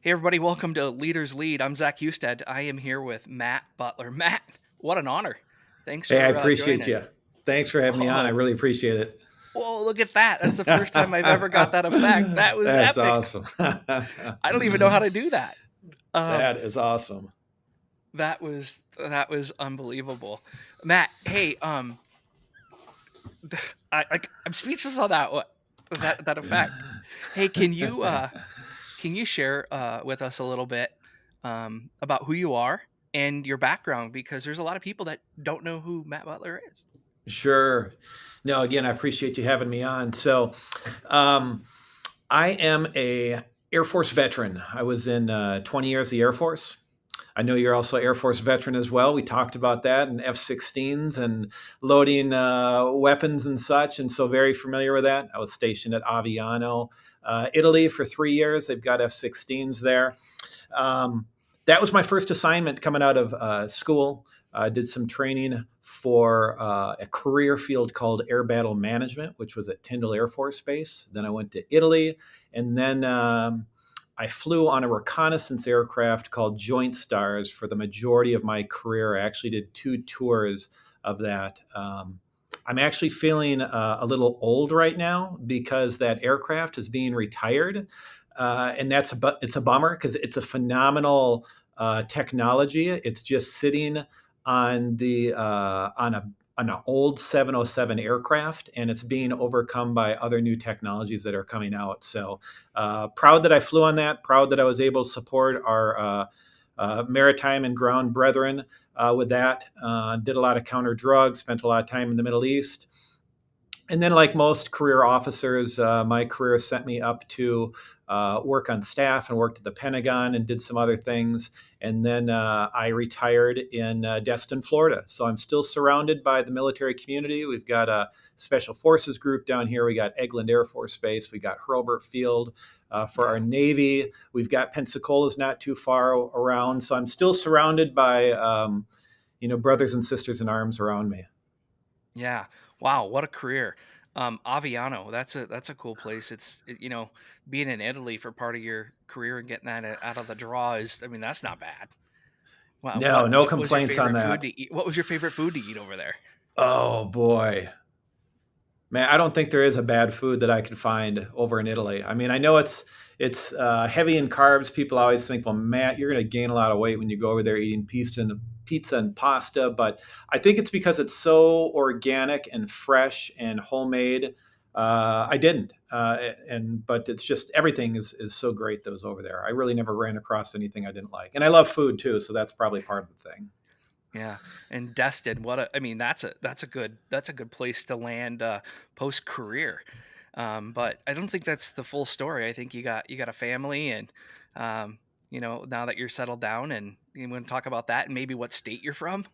Hey everybody, welcome to Leaders Lead. I'm Zach Husted. I am here with Matt Butler. Matt, what an honor. Thanks Hey, I for appreciate joining. you. Thanks for having me on. I Oh, really appreciate it. whoa, look at that. That's the first time I've ever got that effect. That was That's epic. awesome. I don't even know how to do that. Um, That is awesome. that was unbelievable. Matt, hey, I'm speechless on that effect. Hey, can you share with us a little bit about who you are and your background? Because there's a lot of people that don't know who Matt Butler is. Sure. No, again, I appreciate you having me on. Um, I am a Air Force veteran. I was in 20 years the Air Force. I know you're also Air Force veteran as well. We talked about that and F-16s and loading weapons and such, and so very familiar with that. I was stationed at Aviano, Italy for 3 years. They've got F-16s there. Um, that was my first assignment coming out of school. I did some training for a career field called Air Battle Management, which was at Tyndall Air Force Base. Then I went to Italy, and then I flew on a reconnaissance aircraft called Joint Stars for the majority of my career. I actually did 2 tours of that. I'm actually feeling a little old right now because that aircraft is being retired, and it's a bummer because it's a phenomenal technology. It's just sitting on the on an old 707 aircraft, and it's being overcome by other new technologies that are coming out. So proud that I flew on that. Proud that I was able to support our maritime and ground brethren with that. Did a lot of counter drugs. Spent a lot of time in the Middle East. And then, like most career officers, my career sent me up to work on staff and worked at the Pentagon and did some other things. And then I retired in Destin, Florida. So I'm still surrounded by the military community. We've got a special forces group down here. We got Eglin Air Force Base. We got Hurlburt Field for our Navy. We've got Pensacola's not too far around. So I'm still surrounded by, brothers and sisters in arms around me. Yeah. Wow, what a career. Aviano, that's a cool place. Being in Italy for part of your career and getting that out of the draw is, I mean, that's not bad. Wow, No, what no what was your complaints on favorite food that. to eat? What was your favorite food to eat over there? Oh boy. Man, I don't think there is a bad food that I could find over in Italy. I mean, I know it's heavy in carbs. People always think, well, Matt, you're going to gain a lot of weight when you go over there eating pizza and pasta. But I think it's because it's so organic and fresh and homemade. I didn't, but it's just everything is so great that was over there. I really never ran across anything I didn't like, and I love food too, so that's probably part of the thing. Yeah, and Destin, I mean, that's a good place to land post career. But I don't think that's the full story. I think you got a family, and now that you're settled down, and you want to talk about that and maybe what state you're from.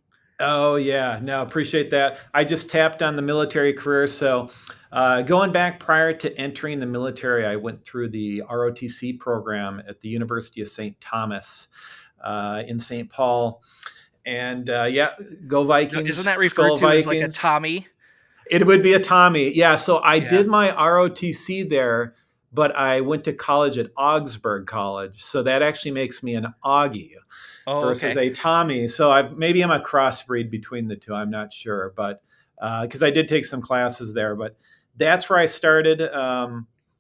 Oh yeah, no, appreciate that. I just tapped on the military career. So, going back prior to entering the military, I went through the ROTC program at the University of St. Thomas in St. Paul, and yeah, go No, isn't Vikings, that referred Skull to as like a Vikings. Tommy? It would be a Tommy. Yeah. So I Yeah. did my ROTC there, but I went to college at Augsburg College. So that actually makes me an Augie Oh, versus okay. a Tommy. So maybe I'm a crossbreed between the two. I'm not sure, but because I did take some classes there, but that's where I started.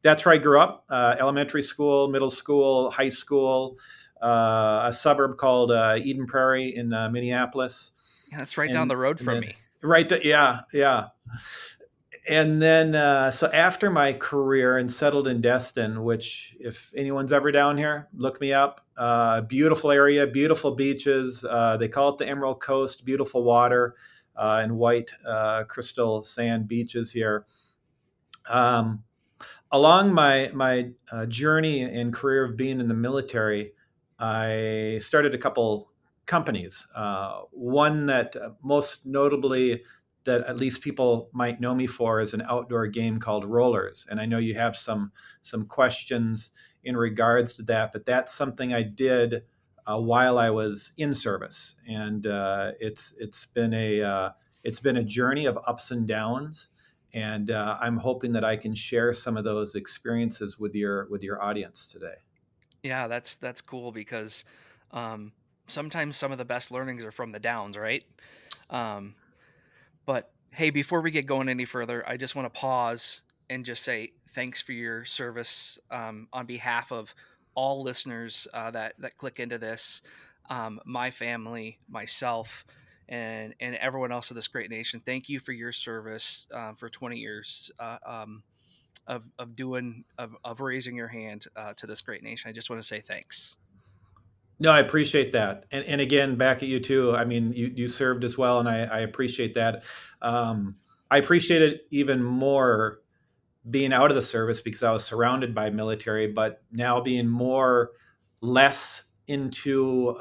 That's where I grew up. Elementary school, middle school, high school, a suburb called Eden Prairie in Minneapolis, Yeah, that's right down and the road and from then me. yeah, yeah, and then so after my career and settled in Destin, which if anyone's ever down here, look me up. Beautiful area, beautiful beaches. They call it the Emerald Coast. Beautiful water and white crystal sand beaches here. Um, Along my journey and career of being in the military, I started a couple companies. One that most notably that at least people might know me for is an outdoor game called Rollers, and I know you have some questions in regards to that, but that's something I did while I was in service, and it's been a journey of ups and downs, and I'm hoping that I can share some of those experiences with your audience today. Yeah, that's cool because um, sometimes some of the best learnings are from the downs, right? Um, But hey, before we get going any further, I just want to pause and just say thanks for your service on behalf of all listeners that click into this, my family, myself, and everyone else of this great nation. Thank you for your service for 20 years of raising your hand to this great nation. I just want to say thanks. No, I appreciate that. And again, back at you too. I mean, you served as well, and I appreciate that. Um, I appreciate it even more being out of the service because I was surrounded by military, but now being less into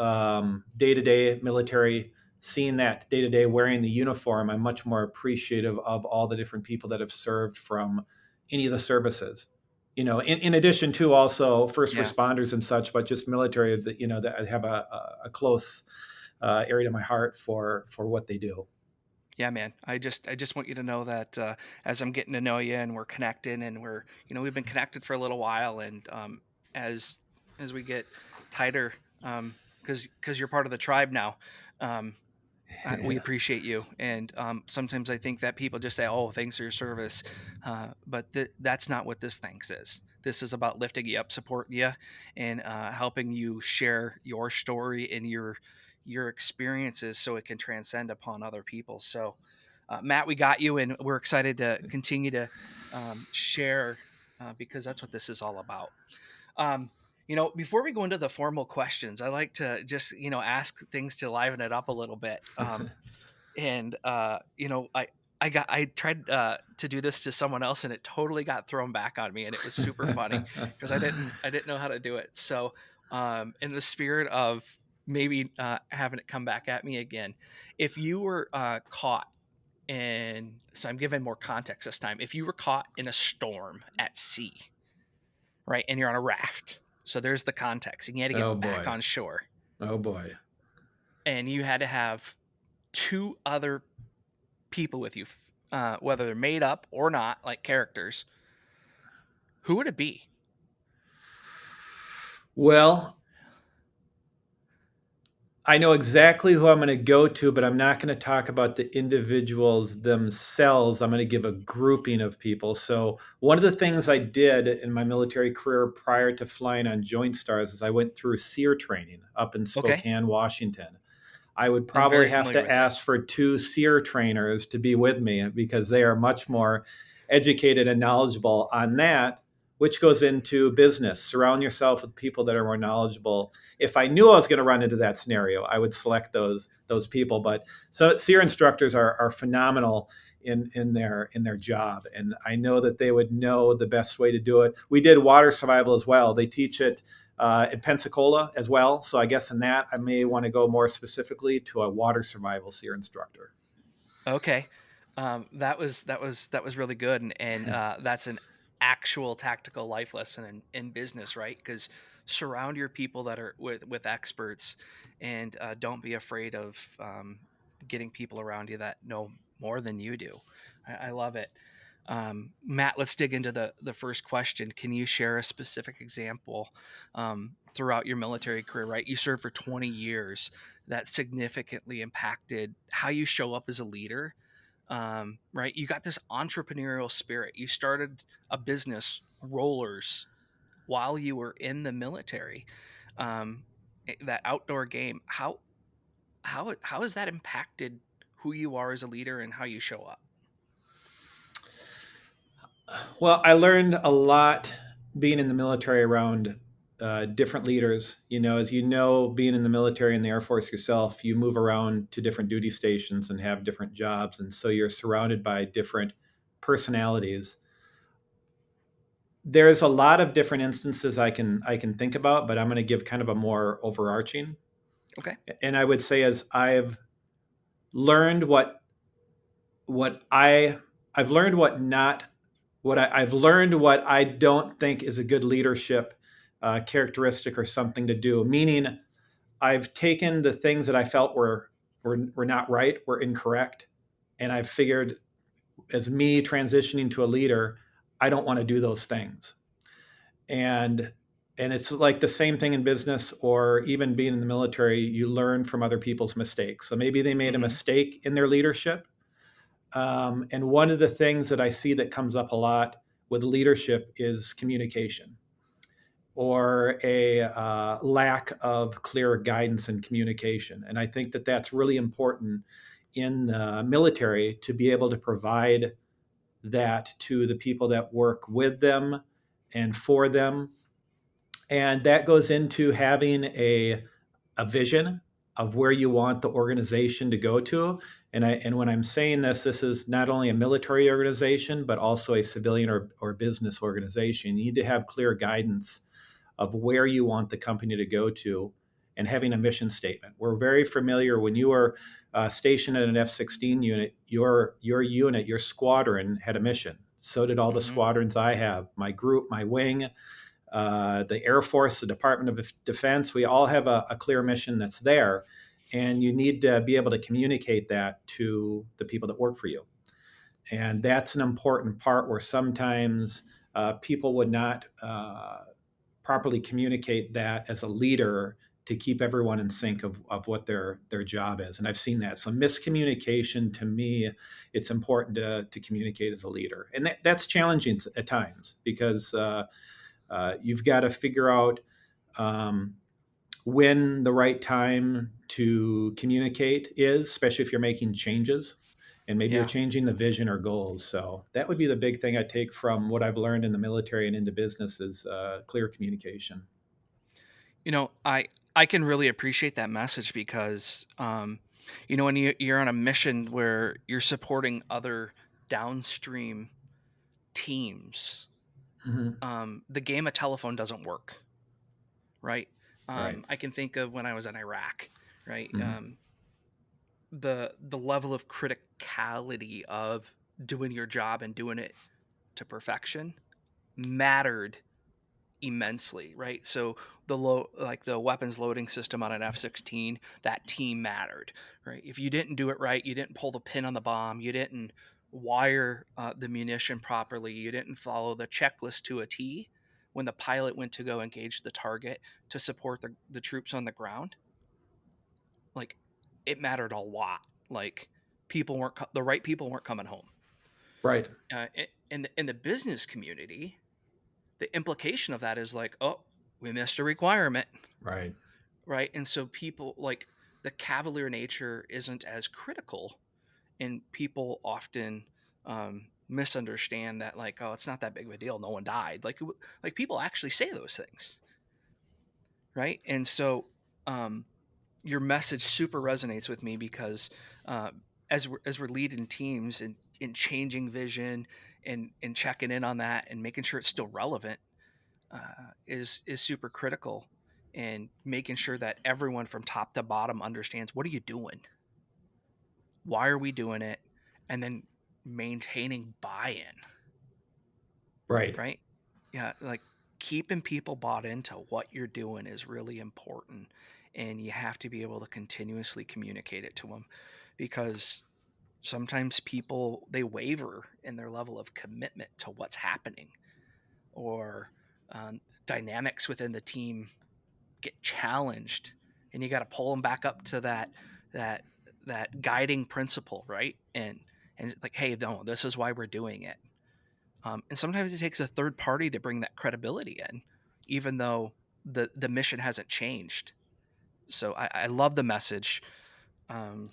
day to day military, seeing that day to day wearing the uniform, I'm much more appreciative of all the different people that have served from any of the services. You know, in addition to also first Yeah. responders and such, but just military that that I have a close area to my heart for what they do. Yeah, man. I just want you to know that as I'm getting to know you and we're connecting and we've been connected for a little while and as as we get tighter because you're part of the tribe now. Um, we Yeah. appreciate you, and sometimes I think that people just say, "Oh, thanks for your service," but that's not what this thanks is. This is about lifting you up, supporting you, and helping you share your story and your experiences, so it can transcend upon other people. So, Matt, we got you, and we're excited to continue to share because that's what this is all about. Um, before we go into the formal questions, I like to just ask things to liven it up a little bit. And I tried to do this to someone else and it totally got thrown back on me and it was super funny because I didn't know how to do it. So in the spirit of maybe having it come back at me again, if you were caught in, so I'm giving more context this time, if you were caught in a storm at sea, right, and you're on a raft, so there's the context, and you had to Oh get back boy. on shore, Oh boy. and you had to have two other people with you, whether they're made up or not, like characters, who would it be? Well, I know exactly who I'm going to go to, but I'm not going to talk about the individuals themselves. I'm going to give a grouping of people. So, one of the things I did in my military career prior to flying on Joint Stars is I went through SEER training up in Okay, Spokane, Washington. I would I'm probably very have familiar to with it. ask for two SEER trainers to be with me because they are much more educated and knowledgeable on that, which goes into business. Surround yourself with people that are more knowledgeable. If I knew I was going to run into that scenario, I would select those people. But so SEER instructors are phenomenal in their job, and I know that they would know the best way to do it. We did water survival as well. They teach it in Pensacola as well. So I guess in that I may want to go more specifically to a water survival SEER instructor. Okay, that was really good, and that's an actual tactical life lesson in business, right? Because surround your people that are with experts, and don't be afraid of getting people around you that know more than you do. I love it. Matt, let's dig into the first question. Can you share a specific example throughout your military career? Right, you served for 20 years that significantly impacted how you show up as a leader. Right, you got this entrepreneurial spirit. You started a business, rollers, while you were in the military. That outdoor game. How has that impacted who you are as a leader and how you show up? Well, I learned a lot being in the military around different leaders. As you know, being in the military and the Air Force yourself, you move around to different duty stations and have different jobs. And so you're surrounded by different personalities. There's a lot of different instances I can think about, but I'm going to give kind of a more overarching. Okay. And I would say as learned what I've learned what not what I've learned what I don't think is a good leadership characteristic or something to do. Meaning, I've taken the things that I felt were not right, were incorrect, and I've figured as me transitioning to a leader, I don't want to do those things. And And it's like the same thing in business or even being in the military. You learn from other people's mistakes. So maybe they made a Mhm. mistake in their leadership. And one of the things that I see that comes up a lot with leadership is communication, or a lack of clear guidance and communication. And I think that that's really important in the military, to be able to provide that to the people that work with them and for them. And that goes into having a vision of where you want the organization to go to. And when I'm saying this, this is not only a military organization, but also a civilian or business organization. You need to have clear guidance of where you want the company to go to, and having a mission statement. We're very familiar when you were stationed at an F-16 unit, your unit, your squadron had a mission. So did all the Mhm. squadrons I have, my group, my wing, the Air Force, the Department of Defense. We all have a clear mission that's there. And you need to be able to communicate that to the people that work for you. And that's an important part where sometimes people would not properly communicate that as a leader, to keep everyone in sync of what their job is. And I've seen that. So miscommunication, to me, it's important to communicate as a leader. And that's challenging at times, because you've got to figure out um, when the right time to communicate is, especially if you're making changes and maybe you're Yeah. changing the vision or goals. So that would be the big thing I take from what I've learned in the military and into business, is clear communication. I can really appreciate that message because, when you're on a mission where you're supporting other downstream teams, Hmm. the game of telephone doesn't work, right? Right. I can think of when I was in Iraq, right? Hmm. The level of criticality of doing your job and doing it to perfection mattered immensely, right? So the weapons loading system on an F-16, that team mattered, right? If you didn't do it right, you didn't pull the pin on the bomb, you didn't wire the munition properly, you didn't follow the checklist to a T when the pilot went to go engage the target to support the troops on the ground, like, it mattered a lot. Like, the right people weren't coming home. Right. In the business community, the implication of that is like, oh, we missed a requirement, Right. right? And so people, like, the cavalier nature isn't as critical, and people often misunderstand that, like, oh, it's not that big of a deal, no one died. Like, people actually say those things, right? And so um, your message super resonates with me because uh, as we're leading teams and in changing vision and checking in on that and making sure it's still relevant, is super critical, and making sure that everyone from top to bottom understands, what are you doing, why are we doing it, and then maintaining buy-in, Right. right? Yeah, like, keeping people bought into what you're doing is really important, and you have to be able to continuously communicate it to them, because sometimes people, they waver in their level of commitment to what's happening, or dynamics within the team get challenged, and you got to pull them back up to that that guiding principle, right? And like, hey, no, this is why we're doing it. And sometimes it takes a third party to bring that credibility in, even though the mission hasn't changed. So I love the message. um,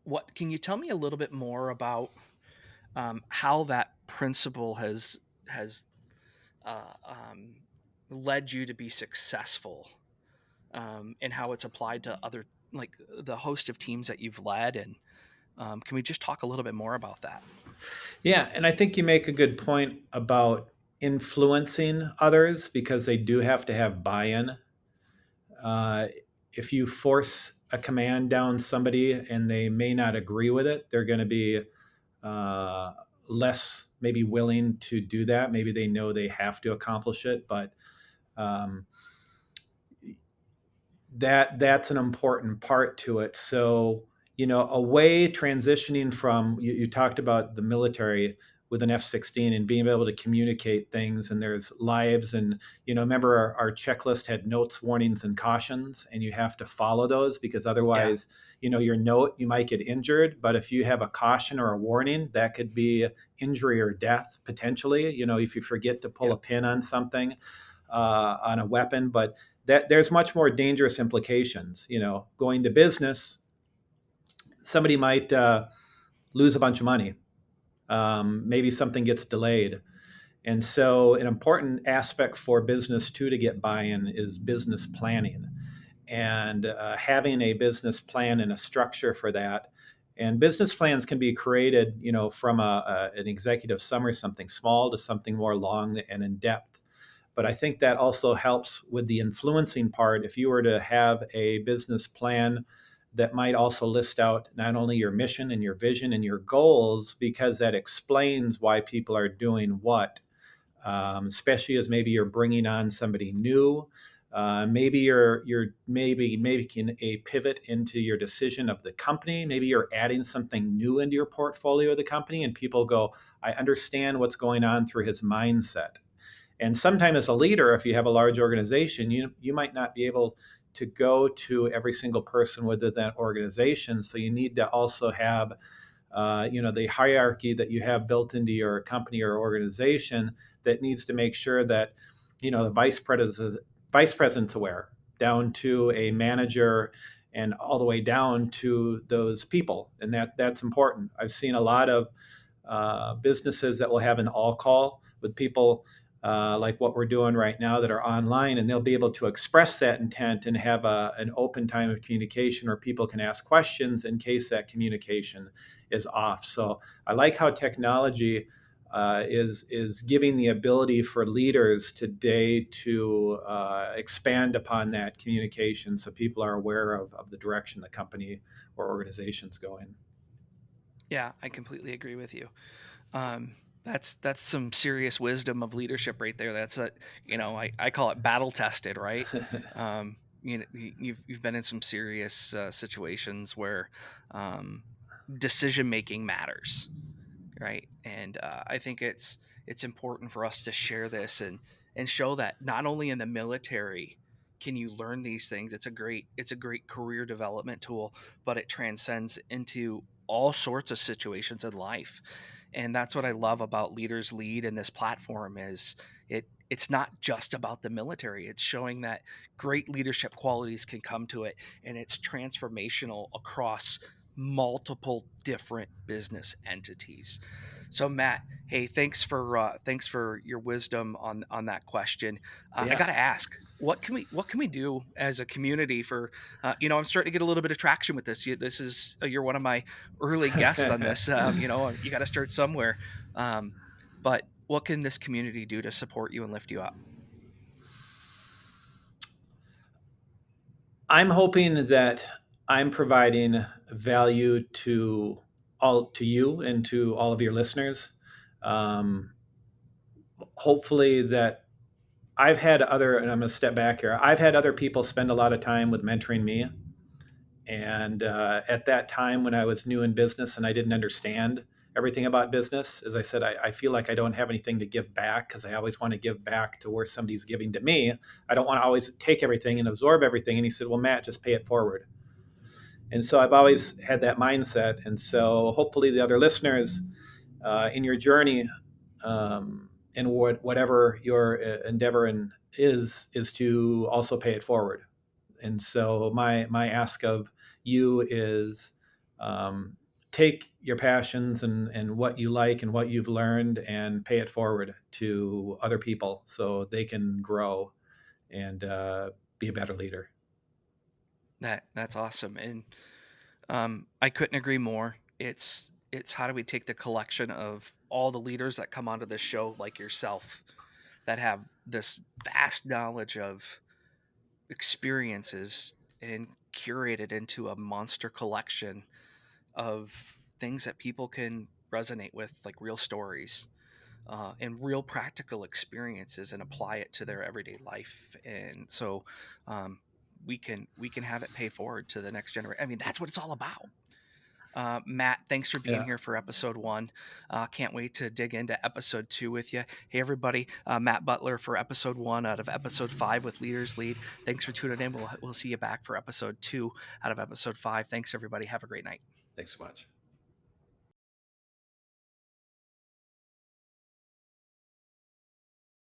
what can you tell me a little bit more about how that principle has uh, um, led you to be successful, and how it's applied to other, like, the host of teams that you've led? And can we just talk a little bit more about that? Yeah, and I think you make a good point about influencing others, because they do have to have buy-in. Uh, if you force a command down somebody and they may not agree with it, they're going to be uh, less maybe willing to do that. Maybe they know they have to accomplish it, but um, that's an important part to it. So, a way transitioning from, you talked about the military. with an F-16 and being able to communicate things. And there's lives, and remember our checklist had notes, warnings, and cautions, and you have to follow those, because Yeah. otherwise, your note, you might get injured, but if you have a caution or a warning, that could be injury or death potentially. If you forget to pull a Yep. pin on something, on a weapon. But that there's much more dangerous implications. Going to business, somebody might lose a bunch of money. Maybe something gets delayed. And so, an important aspect for business too to get buy-in is business planning, and having a business plan and a structure for that. And business plans can be created, from an executive summary, something small, to something more long and in depth. But I think that also helps with the influencing part. If you were to have a business plan that might also list out not only your mission and your vision and your goals, because that explains why people are doing what, especially as maybe you're bringing on somebody new. Maybe you're maybe making a pivot into your decision of the company. Maybe you're adding something new into your portfolio of the company, and people go, "I understand what's going on through his mindset." And sometimes, as a leader, if you have a large organization, you might not be able to go to every single person within that organization. So you need to also have the hierarchy that you have built into your company or organization, that needs to make sure that the vice president's aware, down to a manager, and all the way down to those people. And that's important. I've seen a lot of businesses that will have an all call with people, like what we're doing right now, that are online, and they'll be able to express that intent and have an open time of communication, or people can ask questions in case that communication is off. So I like how technology is giving the ability for leaders today to expand upon that communication, so people are aware of the direction the company or organization's going. Yeah, I completely agree with you. Um, that's some serious wisdom of leadership right there. That's a, I call it battle tested, right? You've been in some serious situations where um, decision making matters, right? And I think it's important for us to share this and show that not only in the military can you learn these things. It's a great career development tool, but it transcends into all sorts of situations in life. And that's what I love about Leaders Lead and this platform is it's not just about the military. It's showing that great leadership qualities can come to it, and it's transformational across multiple different business entities. So Matt, hey, thanks for your wisdom on that question. I Yeah. got to ask, what can we do as a community for I'm starting to get a little bit of traction with this. This is you're one of my early guests on this. You got to start somewhere. Um, but what can this community do to support you and lift you up? I'm hoping that I'm providing value to you and to all of your listeners. Um, Hopefully that and I'm going to step back here. I've had other people spend a lot of time with mentoring me, and at that time when I was new in business and I didn't understand everything about business, as I said, I feel like I don't have anything to give back, because I always want to give back to where somebody's giving to me. I don't want to always take everything and absorb everything. And he said, "Well, Matt, just pay it forward." And so I've always had that mindset. And so hopefully the other listeners, in your journey, in whatever your endeavor is to also pay it forward. And so my ask of you is, um, take your passions and what you like and what you've learned, and pay it forward to other people so they can grow and be a better leader. That's awesome, and I couldn't agree more. It's how do we take the collection of all the leaders that come onto this show, like yourself, that have this vast knowledge of experiences, and curate it into a monster collection of things that people can resonate with, like real stories and real practical experiences, and apply it to their everyday life. And so um, we can have it pay forward to the next generation. I mean, that's what it's all about. Matt, thanks for being Yeah. here for episode one. Can't wait to dig into episode two with you. Hey, everybody, Matt Butler for episode one out of episode five with Leaders Lead. Thanks for tuning in. We'll see you back for episode two out of episode five. Thanks, everybody. Have a great night. Thanks so much.